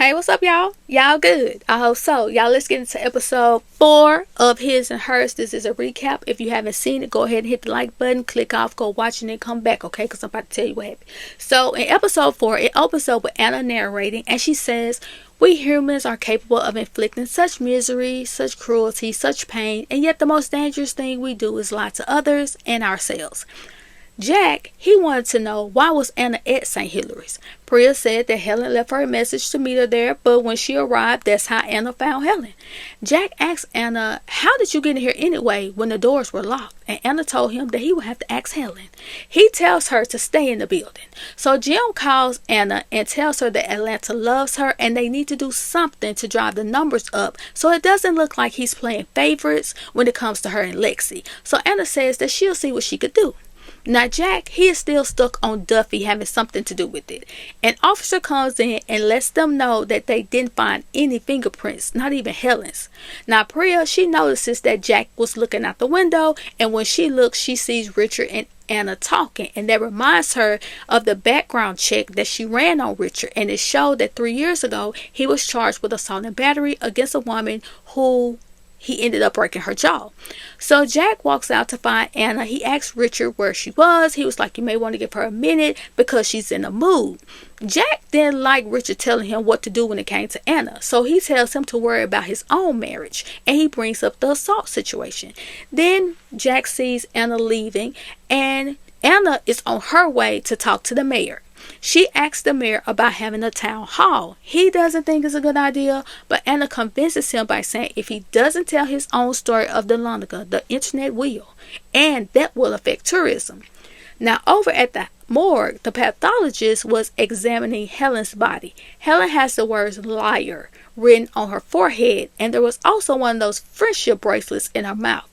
Hey, what's up, y'all? Y'all good? I hope so. Y'all, let's get into episode 4 of His and Hers. This is a recap. If you haven't seen it, go ahead and hit the like button, click off, go watch, and then come back, okay? Because I'm about to tell you what happened. So, in episode 4, it opens up with Anna narrating, and she says, "We humans are capable of inflicting such misery, such cruelty, such pain, and yet the most dangerous thing we do is lie to others and ourselves." Jack, he wanted to know why was Anna at St. Hilary's. Priya said that Helen left her a message to meet her there, but when she arrived, that's how Anna found Helen. Jack asked Anna, "How did you get in here anyway when the doors were locked?" And Anna told him that he would have to ask Helen. He tells her to stay in the building. So Jim calls Anna and tells her that Atlanta loves her and they need to do something to drive the numbers up so it doesn't look like he's playing favorites when it comes to her and Lexi. So Anna says that she'll see what she could do. Now Jack, he is still stuck on Duffy having something to do with it. An officer comes in and lets them know that they didn't find any fingerprints, not even Helen's. Now Priya, she notices that Jack was looking out the window, and when she looks, she sees Richard and Anna talking, and that reminds her of the background check that she ran on Richard, and it showed that 3 years ago he was charged with assault and battery against a woman who he ended up breaking her jaw. So Jack walks out to find Anna. He asks Richard where she was. He was like, "You may want to give her a minute because she's in a mood." Jack didn't like Richard telling him what to do when it came to Anna. So he tells him to worry about his own marriage. And he brings up the assault situation. Then Jack sees Anna leaving, and Anna is on her way to talk to the mayor. She asks the mayor about having a town hall. He doesn't think it's a good idea, but Anna convinces him by saying if he doesn't tell his own story of Dahlonega, the internet will, and that will affect tourism. Now over at the morgue, the pathologist was examining Helen's body. Helen has the words liar written on her forehead, and there was also one of those friendship bracelets in her mouth.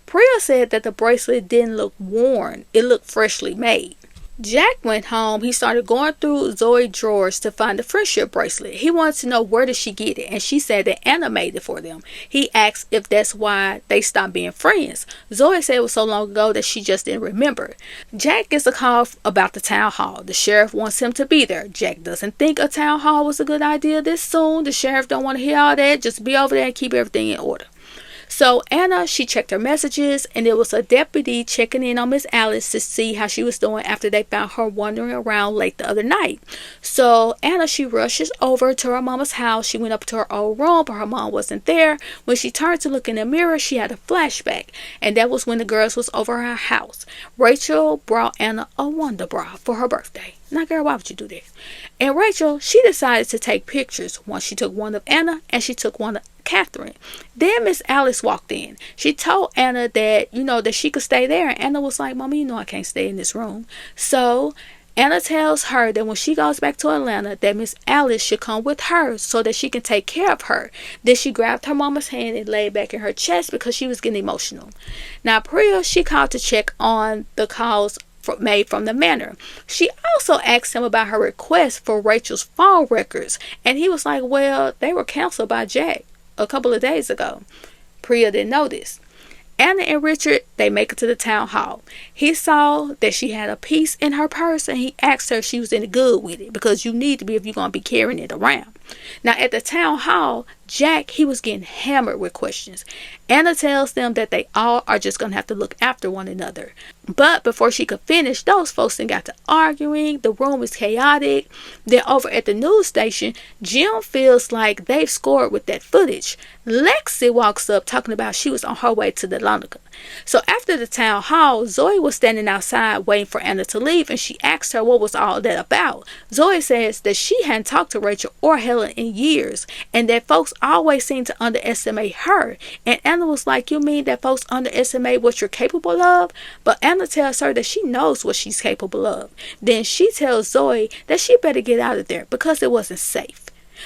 Priya said that the bracelet didn't look worn, it looked freshly made. Jack went home. He started going through Zoe's drawers to find the friendship bracelet. He wanted to know where did she get it, and she said that Anna made it for them. He asked if that's why they stopped being friends. Zoe said it was so long ago that she just didn't remember. Jack gets a call about the town hall. The sheriff wants him to be there. Jack doesn't think a town hall was a good idea this soon. The sheriff don't want to hear all that. Just be over there and keep everything in order. So Anna, she checked her messages, and it was a deputy checking in on Miss Alice to see how she was doing after they found her wandering around late the other night. So Anna, she rushes over to her mama's house. She went up to her old room, but her mom wasn't there. When she turned to look in the mirror, she had a flashback, and that was when the girls was over her house. Rachel brought Anna a Wonder Bra for her birthday. Now, girl, why would you do that? And Rachel, she decided to take pictures. Once she took one of Anna, and she took one of Catherine. Then Miss Alice walked in. She told Anna that, that she could stay there. And Anna was like, "Mama, I can't stay in this room." So Anna tells her that when she goes back to Atlanta, that Miss Alice should come with her so that she can take care of her. Then she grabbed her mama's hand and laid back in her chest because she was getting emotional. Now, Priya, she called to check on the calls made from the manor. She also asked him about her request for Rachel's phone records, and he was like, "Well, they were canceled by Jack a couple of days ago." Priya didn't know this. Anna and Richard, they make it to the town hall. He saw that she had a piece in her purse, and he asked her if she was any good with it, because you need to be if you're going to be carrying it around. Now at the town hall, Jack, he was getting hammered with questions. Anna tells them that they all are just going to have to look after one another. But before she could finish, those folks then got to arguing. The room is chaotic. Then over at the news station, Jim feels like they've scored with that footage. Lexi walks up talking about she was on her way to the Dahlonega. So after the town hall, Zoe was standing outside waiting for Anna to leave, and she asked her what was all that about. Zoe says that she hadn't talked to Rachel or Helen in years, and that folks always seem to underestimate her. And Anna was like, "You mean that folks underestimate what you're capable of?" But Anna tells her that she knows what she's capable of. Then she tells Zoe that she better get out of there because it wasn't safe.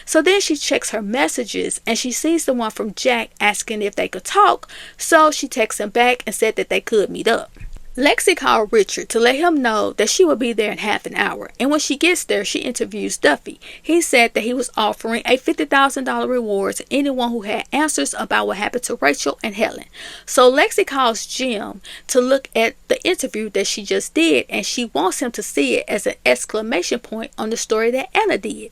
So then she checks her messages, and she sees the one from Jack asking if they could talk. So she texts him back and said that they could meet up. Lexi called Richard to let him know that she would be there in half an hour, and when she gets there, she interviews Duffy. He said that he was offering a $50,000 reward to anyone who had answers about what happened to Rachel and Helen. So Lexi calls Jim to look at the interview that she just did, and she wants him to see it as an exclamation point on the story that Anna did.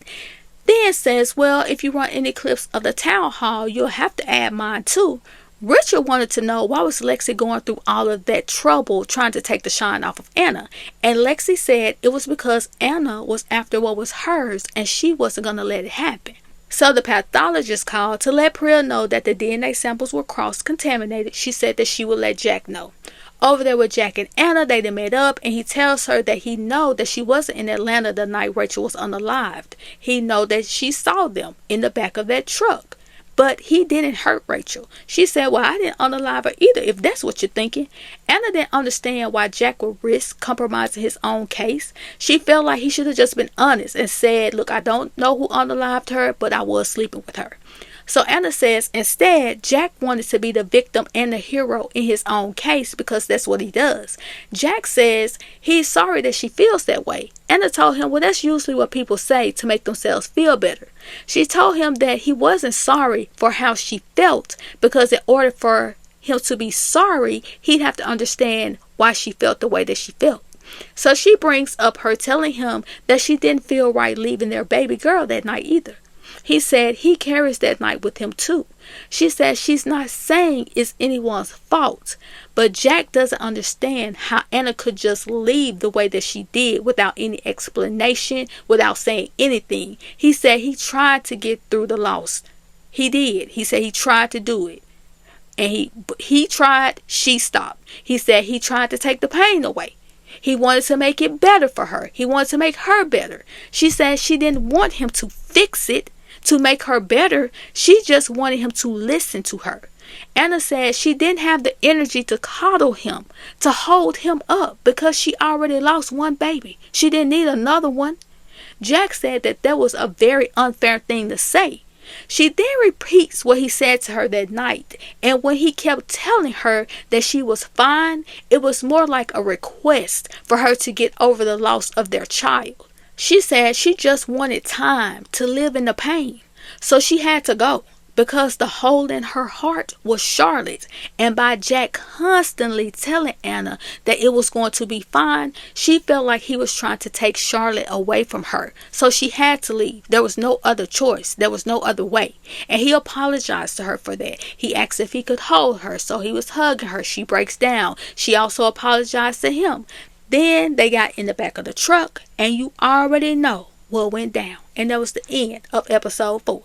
Then says, well, if you run any clips of the town hall, you'll have to add mine too. Richard wanted to know why was Lexi going through all of that trouble trying to take the shine off of Anna. And Lexi said it was because Anna was after what was hers and she wasn't going to let it happen. So the pathologist called to let Priya know that the DNA samples were cross-contaminated. She said that she would let Jack know. Over there with Jack and Anna, they done met up, and he tells her that he know that she wasn't in Atlanta the night Rachel was unalived. He know that she saw them in the back of that truck. But he didn't hurt Rachel. She said, well, I didn't unalive her either, if that's what you're thinking. Anna didn't understand why Jack would risk compromising his own case. She felt like he should have just been honest and said, look, I don't know who unalived her, but I was sleeping with her. So Anna says, instead, Jack wanted to be the victim and the hero in his own case because that's what he does. Jack says he's sorry that she feels that way. Anna told him, well, that's usually what people say to make themselves feel better. She told him that he wasn't sorry for how she felt because in order for him to be sorry, he'd have to understand why she felt the way that she felt. So she brings up her telling him that she didn't feel right leaving their baby girl that night either. He said he carries that night with him too. She said she's not saying it's anyone's fault, but Jack doesn't understand how Anna could just leave the way that she did without any explanation, without saying anything. He said he tried to get through the loss. He did. He said he tried to do it. And he tried, she stopped. He said he tried to take the pain away. He wanted to make it better for her. He wanted to make her better. She said she didn't want him to fix it, to make her better. She just wanted him to listen to her. Anna said she didn't have the energy to coddle him, to hold him up, because she already lost one baby. She didn't need another one. Jack said that was a very unfair thing to say. She then repeats what he said to her that night, and when he kept telling her that she was fine, it was more like a request for her to get over the loss of their child. She said she just wanted time to live in the pain, so she had to go because the hole in her heart was Charlotte. And by Jack constantly telling Anna that it was going to be fine, she felt like he was trying to take Charlotte away from her. So she had to leave. There was no other choice. There was no other way. And he apologized to her for that. He asked if he could hold her, so he was hugging her. She breaks down. She also apologized to him. Then they got in the back of the truck, and you already know what went down. And that was the end of episode 4.